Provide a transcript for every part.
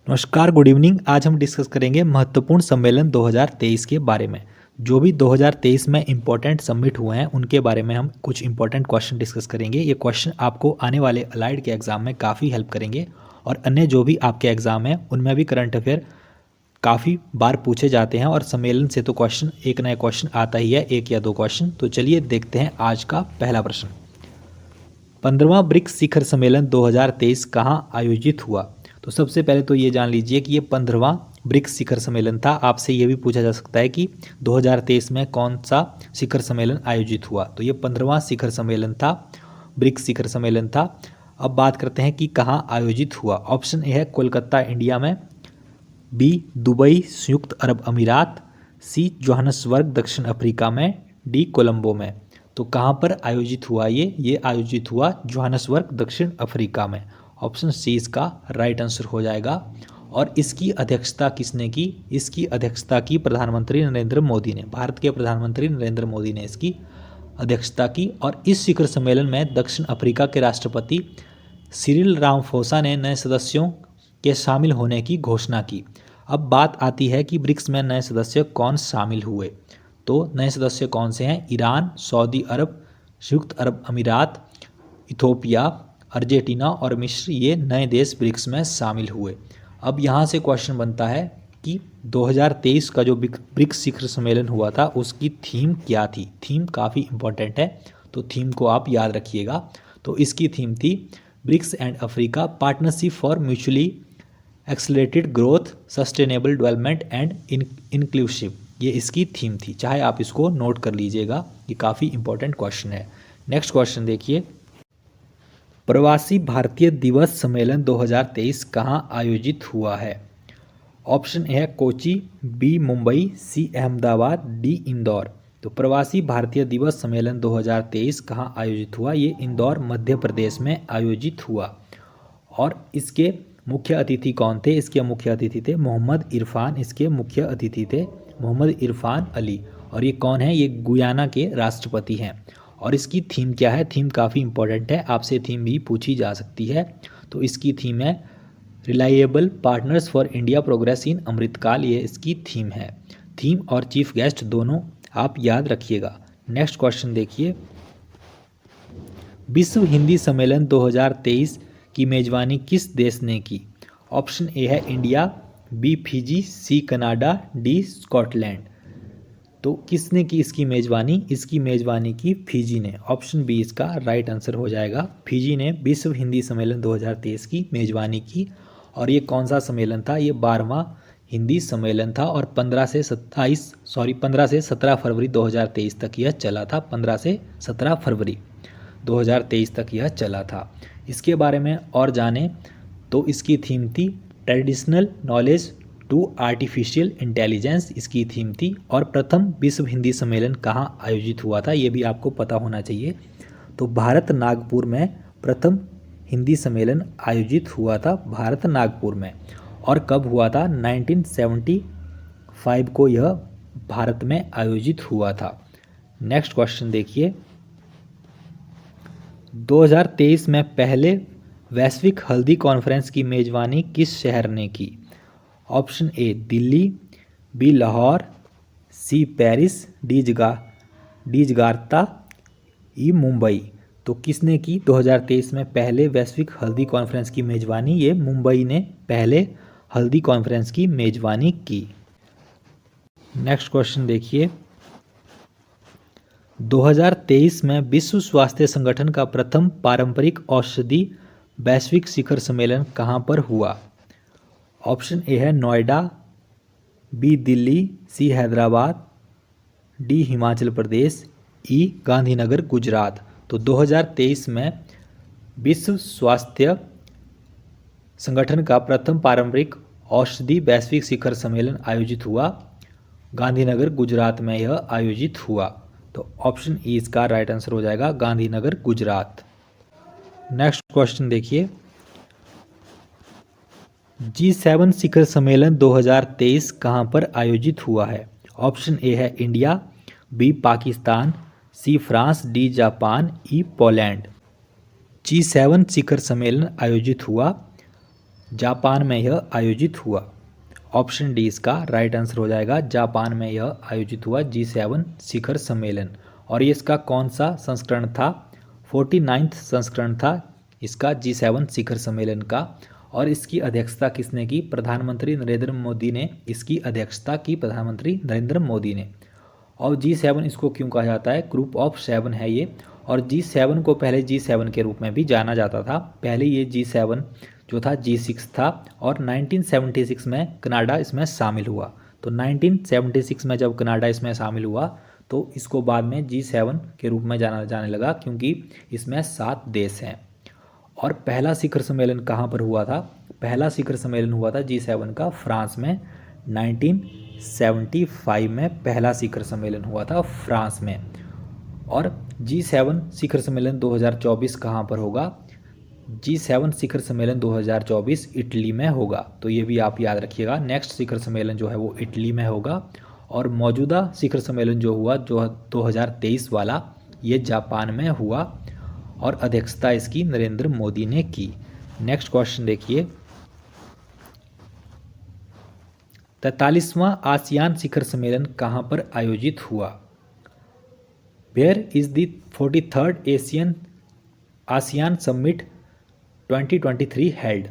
नमस्कार, good evening. आज हम डिस्कस करेंगे महत्वपूर्ण सम्मेलन 2023 के बारे में। जो भी 2023 में इम्पोर्टेंट सबमिट हुए हैं उनके बारे में हम कुछ इम्पोर्टेंट क्वेश्चन डिस्कस करेंगे। ये क्वेश्चन आपको आने वाले अलाइड के एग्जाम में काफ़ी हेल्प करेंगे और अन्य जो भी आपके एग्जाम हैं उनमें भी करंट अफेयर काफ़ी बार पूछे जाते हैं और सम्मेलन से तो क्वेश्चन एक नया क्वेश्चन आता ही है, एक या दो क्वेश्चन। तो चलिए देखते हैं आज का पहला प्रश्न। 15वां ब्रिक्स शिखर सम्मेलन 2023 कहाँ आयोजित हुआ? तो सबसे पहले तो ये जान लीजिए कि ये 15वां ब्रिक्स शिखर सम्मेलन था। आपसे ये भी पूछा जा सकता है कि 2023 में कौन सा शिखर सम्मेलन आयोजित हुआ। तो ये 15वां शिखर सम्मेलन था, ब्रिक्स शिखर सम्मेलन था। अब बात करते हैं कि कहाँ आयोजित हुआ। ऑप्शन ए है कोलकाता इंडिया में, बी दुबई संयुक्त अरब अमीरात, सी जोहान्सबर्ग दक्षिण अफ्रीका में, डी कोलंबो में। तो कहाँ पर आयोजित हुआ ये आयोजित हुआ जोहान्सबर्ग दक्षिण अफ्रीका में। ऑप्शन सी इसका राइट आंसर हो जाएगा। और इसकी अध्यक्षता किसने की? इसकी अध्यक्षता की प्रधानमंत्री नरेंद्र मोदी ने। भारत के प्रधानमंत्री नरेंद्र मोदी ने इसकी अध्यक्षता की। और इस शिखर सम्मेलन में दक्षिण अफ्रीका के राष्ट्रपति सिरिल रामाफोसा ने नए सदस्यों के शामिल होने की घोषणा की। अब बात आती है कि ब्रिक्स में नए सदस्य कौन शामिल हुए। तो नए सदस्य कौन से हैं? ईरान, सऊदी अरब, संयुक्त अरब अमीरात, इथोपिया, अर्जेंटीना और मिस्र, ये नए देश ब्रिक्स में शामिल हुए। अब यहाँ से क्वेश्चन बनता है कि 2023 का जो ब्रिक्स शिखर सम्मेलन हुआ था उसकी थीम क्या थी। थीम काफ़ी इंपॉर्टेंट है, तो थीम को आप याद रखिएगा। तो इसकी थीम थी BRICS and Africa partnership for mutually accelerated growth, sustainable development and inclusive. ये इसकी थीम थी। चाहे आप इसको नोट कर लीजिएगा, ये काफ़ी इंपॉर्टेंट क्वेश्चन है। नेक्स्ट क्वेश्चन देखिए। प्रवासी भारतीय दिवस सम्मेलन 2023 कहाँ आयोजित हुआ है? ऑप्शन ए है कोची, बी मुंबई, सी अहमदाबाद, डी इंदौर। तो प्रवासी भारतीय दिवस सम्मेलन 2023 कहाँ आयोजित हुआ? ये इंदौर मध्य प्रदेश में आयोजित हुआ। और इसके मुख्य अतिथि कौन थे? इसके मुख्य अतिथि थे मोहम्मद इरफान। इसके मुख्य अतिथि थे मोहम्मद इरफान अली। और ये कौन है? ये गुयाना के राष्ट्रपति हैं। और इसकी थीम क्या है? थीम काफ़ी इंपॉर्टेंट है, आपसे थीम भी पूछी जा सकती है। तो इसकी थीम है reliable partners for India progress in Amritkaal. ये इसकी थीम है। थीम और चीफ गेस्ट दोनों आप याद रखिएगा। नेक्स्ट क्वेश्चन देखिए। विश्व हिंदी सम्मेलन 2023 की मेजबानी किस देश ने की? ऑप्शन ए है India, B Fiji, C Canada, D Scotland. तो किसने की इसकी मेजबानी? इसकी मेजबानी की फिजी ने। ऑप्शन बी इसका राइट आंसर हो जाएगा। फिजी ने विश्व हिंदी सम्मेलन 2023 की मेजबानी की। और ये कौन सा सम्मेलन था? ये 12वां हिंदी सम्मेलन था और 15 से 17 फरवरी 2023 तक यह चला था। 15 से 17 फरवरी 2023 तक यह चला था। इसके बारे में और जाने तो इसकी थीम थी traditional knowledge to artificial intelligence, इसकी थीम थी। और प्रथम विश्व हिंदी सम्मेलन कहाँ आयोजित हुआ था, ये भी आपको पता होना चाहिए। तो भारत नागपुर में प्रथम हिंदी सम्मेलन आयोजित हुआ था, भारत नागपुर में। और कब हुआ था? 1975 को यह भारत में आयोजित हुआ था। नेक्स्ट क्वेश्चन देखिए। 2023 में पहले वैश्विक हल्दी कॉन्फ्रेंस की मेजबानी किस शहर ने की? Option A Delhi, B Lahore, C Paris, D Jakarta, E Mumbai. तो किसने की 2023 में पहले वैश्विक हल्दी कॉन्फ्रेंस की मेजबानी? ये मुंबई ने पहले हल्दी कॉन्फ्रेंस की मेजबानी की। नेक्स्ट क्वेश्चन देखिए। 2023 में विश्व स्वास्थ्य संगठन का प्रथम पारंपरिक औषधि वैश्विक शिखर सम्मेलन कहाँ पर हुआ? ऑप्शन ए है नोएडा, बी दिल्ली, सी हैदराबाद, डी हिमाचल प्रदेश, ई गांधीनगर गुजरात। तो 2023 में विश्व स्वास्थ्य संगठन का प्रथम पारंपरिक औषधि वैश्विक शिखर सम्मेलन आयोजित हुआ, गांधीनगर गुजरात में यह आयोजित हुआ। तो ऑप्शन ई इसका राइट आंसर हो जाएगा, गांधीनगर गुजरात। नेक्स्ट क्वेश्चन देखिए। G7 शिखर सम्मेलन 2023 कहाँ पर आयोजित हुआ है? ऑप्शन ए है India, B Pakistan, C France, D Japan, E Poland. G7 शिखर सम्मेलन आयोजित हुआ जापान में यह आयोजित हुआ। ऑप्शन डी इसका राइट आंसर हो जाएगा, जापान में यह आयोजित हुआ G7 शिखर सम्मेलन। और ये इसका कौन सा संस्करण था? 49वां संस्करण था इसका G7 शिखर सम्मेलन का। और इसकी अध्यक्षता किसने की? प्रधानमंत्री नरेंद्र मोदी ने इसकी अध्यक्षता की, प्रधानमंत्री नरेंद्र मोदी ने। और G7 इसको क्यों कहा जाता है? ग्रुप ऑफ 7 है ये। और G7 को पहले G7 के रूप में भी जाना जाता था। पहले ये G7 जो था G6 था और 1976 में कनाडा इसमें शामिल हुआ। तो 1976 में जब कनाडा इसमें शामिल हुआ तो इसको बाद में G7 के रूप में जाना जाने लगा, क्योंकि इसमें 7 देश हैं। और पहला शिखर सम्मेलन कहाँ पर हुआ था? पहला शिखर सम्मेलन हुआ था G7 का फ्रांस में 1975 में पहला शिखर सम्मेलन हुआ था फ्रांस में। और G7 शिखर सम्मेलन 2024 कहाँ पर होगा? G7 शिखर सम्मेलन 2024 इटली में होगा। तो ये भी आप याद रखिएगा, नेक्स्ट शिखर सम्मेलन जो है वो इटली में होगा। और मौजूदा शिखर सम्मेलन जो हुआ जो 2023 वाला, ये जापान में हुआ और अध्यक्षता इसकी नरेंद्र मोदी ने की। नेक्स्ट क्वेश्चन देखिए, 43वां आसियान शिखर सम्मेलन कहाँ पर आयोजित हुआ? Where is the 43rd ASEAN summit 2023 held?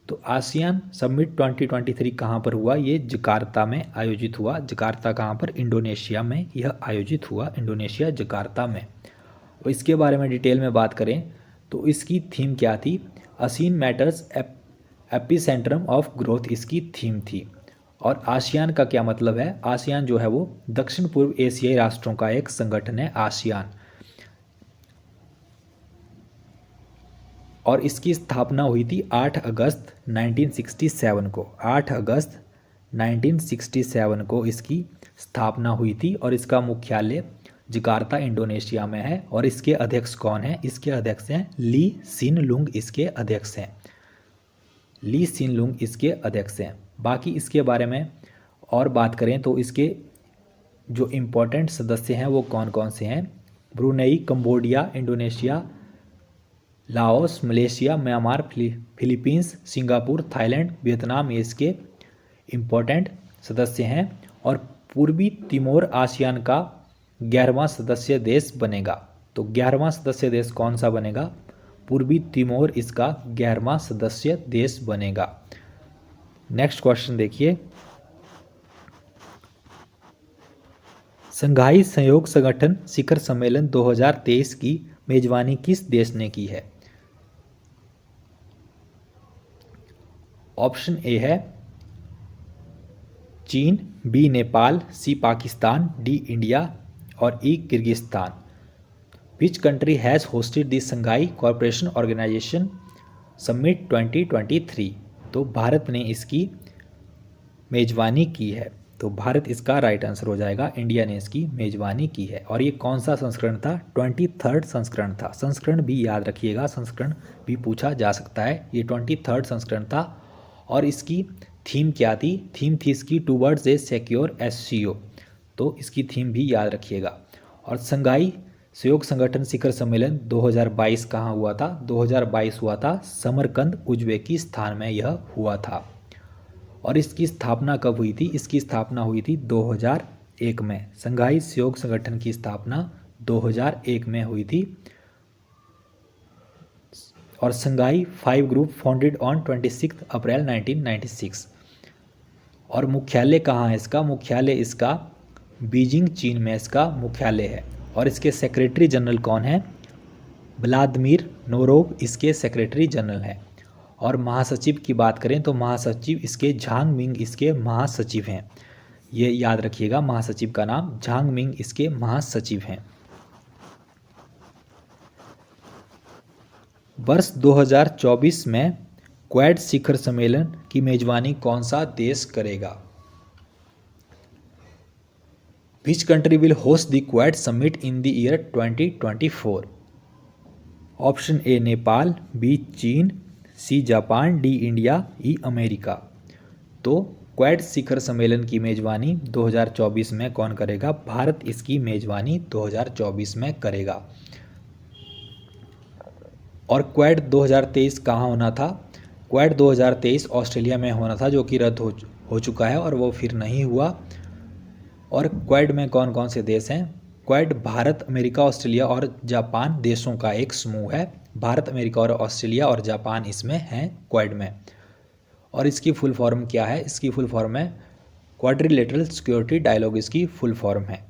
तो आसियान समिट 2023 कहाँ पर हुआ? ये जकार्ता में आयोजित हुआ। जकार्ता कहाँ पर? इंडोनेशिया में यह आयोजित हुआ, इंडोनेशिया जकार्ता में। और इसके बारे में डिटेल में बात करें तो इसकी थीम क्या थी? असीन मैटर्स एपिसेंट्रम ऑफ ग्रोथ इसकी थीम थी। और आसियान का क्या मतलब है? आसियान जो है वो दक्षिण पूर्व एशियाई राष्ट्रों का एक संगठन है, आसियान। और इसकी स्थापना हुई थी 8 अगस्त 1967 को। 8 अगस्त 1967 को इसकी स्थापना हुई थी और इसका मुख्यालय जकार्ता इंडोनेशिया में है। और इसके अध्यक्ष कौन है? इसके अध्यक्ष हैं ली सिन लुंग, इसके अध्यक्ष हैं ली सिन लुंग इसके अध्यक्ष हैं। बाकी इसके बारे में और बात करें तो इसके जो इम्पोर्टेंट सदस्य हैं वो कौन कौन से हैं? Brunei, Cambodia, Indonesia, Laos, Malaysia, Myanmar, Philippines, Singapore, Thailand, Vietnam, ये इसके इम्पोर्टेंट सदस्य हैं। और पूर्वी तिमोर आसियान का 11वां सदस्य देश बनेगा। तो 11वां सदस्य देश कौन सा बनेगा? पूर्वी तिमोर इसका 11वां सदस्य देश बनेगा। नेक्स्ट क्वेश्चन देखिए, संघाई सहयोग संगठन शिखर सम्मेलन 2023 की मेजबानी किस देश ने की है? ऑप्शन ए है चीन, B Nepal, C Pakistan, D India और E Kyrgyzstan. Which country has hosted the Shanghai corporation organisation summit 2023? तो भारत ने इसकी मेजबानी की है। तो भारत इसका राइट आंसर हो जाएगा, इंडिया ने इसकी मेजबानी की है। और ये कौन सा संस्करण था? 23rd संस्करण था। संस्करण भी याद रखिएगा, संस्करण भी पूछा जा सकता है। ये 23rd संस्करण था। और इसकी थीम क्या थी? थीम थी इसकी टूवर्ड्स ए सिक्योर SCO। तो इसकी थीम भी याद रखिएगा। और संघाई सहयोग संगठन शिखर सम्मेलन 2022 कहाँ हुआ था? 2022 हुआ था समरकंद, उज्बेकिस्तान में यह हुआ था। और इसकी स्थापना कब हुई थी? इसकी स्थापना हुई थी 2001 में। संघाई सहयोग संगठन की स्थापना 2001 में हुई थी। और संघाई 5 ग्रुप फाउंडेड ऑन 26 अप्रैल 1996। और मुख्यालय कहाँ है इसका? मुख्यालय इसका बीजिंग, चीन में इसका मुख्यालय है। और इसके सेक्रेटरी जनरल कौन है? व्लादिमीर नोरोव इसके सेक्रेटरी जनरल हैं। और महासचिव की बात करें तो महासचिव इसके झांग मिंग इसके महासचिव हैं। ये याद रखिएगा, महासचिव का नाम झांग मिंग इसके महासचिव हैं। वर्ष 2024 में क्वाड शिखर सम्मेलन की मेजबानी कौन सा देश करेगा? Which country will host the Quad Summit in the year 2024? Option A Nepal, B चीन, C Japan, D India, E America. तो क्वाड शिखर सम्मेलन की मेजबानी 2024 में कौन करेगा? भारत इसकी मेजबानी 2024 में करेगा। और क्वाड 2023 कहाँ होना था? क्वाड 2023 ऑस्ट्रेलिया में होना था जो कि रद्द हो चुका है और वो फिर नहीं हुआ। और क्वाड में कौन कौन से देश हैं? क्वाड भारत, अमेरिका, ऑस्ट्रेलिया और जापान देशों का एक समूह है। भारत, अमेरिका और ऑस्ट्रेलिया और जापान इसमें हैं क्वाड में। और इसकी फुल फॉर्म क्या है? इसकी फुल फॉर्म है क्वाड्रिलेटरल सिक्योरिटी डायलॉग, इसकी फुल फॉर्म है।